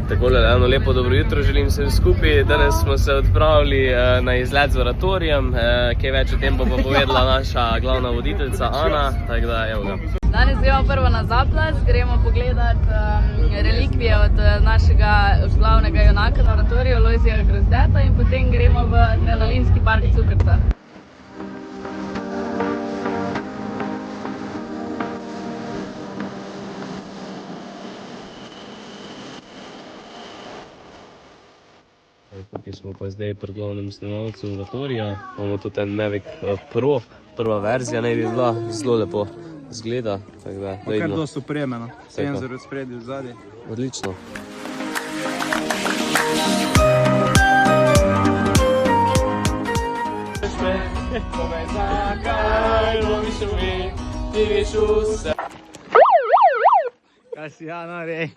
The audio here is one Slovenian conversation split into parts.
Takole eno lepo dobro jutro želim vsem skupaj. Danes smo se odpravili na izlet z oratorijem. Kaj več o tem bo pa povedala naša glavna voditeljica Ana. Tako da, evo ga. Danes gremo prvo na Zaplas, gremo pogledat relikvije od našega glavnega junaka na oratoriju, Lojzija Grozdeta, in potem gremo v Adrenalinski park Cukrca. Tukaj smo pa zdaj pri glavnem snemalcu oratorija. Imamo tudi en Mavic Pro, prva verzija naj bi bila, zelo lepo izgleda. Pa kar dosti opremljeno, senzor od spredi, od zadaj. Odlično. Kaj si, Jano, rej?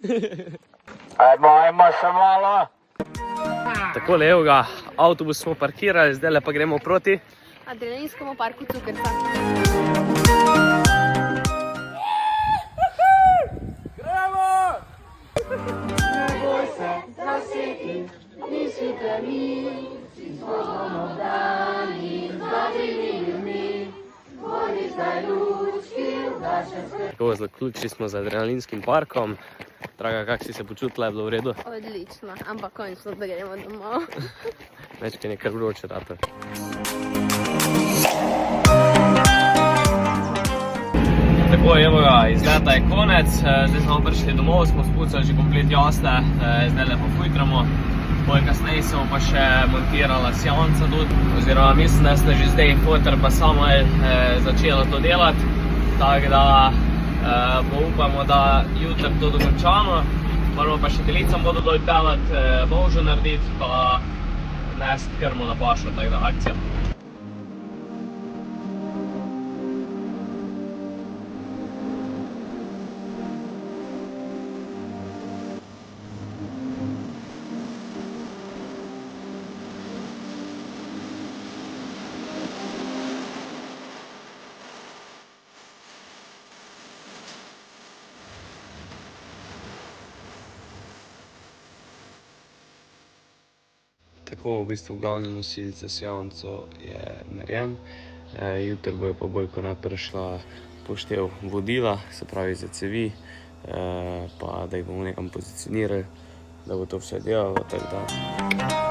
Ajmo še malo. Takole, evo ga, avtobus smo parkirali, zdaj pa gremo proti Adrenalinskemu parku Cukrca. Gremo! Ne boj se zaseti, mislite mi, smo obdani, zadivili mi, vodi zdaj lučki v naše skrbi. Tako, zaključili smo z Adrenalinskim parkom. Draga, kak si se počutila, je bilo v redu? Odlično, ampak končno da gremo domov. Večkaj nekaj vroče rata. Tako, evo ga, izleta je konec, zdaj smo prišli domov, smo spucali že komplet jasle, zdaj pa fujtramo. Bolj kasneje se bo pa še montirala seansa tudi, oziroma mislim, da ste že zdaj fotor pa samo začela to delati, tako da bo upamo, da jutri to dokončamo. Prvo pa še telicam bodo dol pelati, božo narediti, pa nesti krmo na pašo, tako da akcija. Tako, v bistvu glavni nosilec za seanso je narejen. Jutri bojo pa bolj kot ne prišla poštev vodila, se pravi za cevi, pa da jih bomo nekam pozicionirali, da bo to vse delalo, tako da.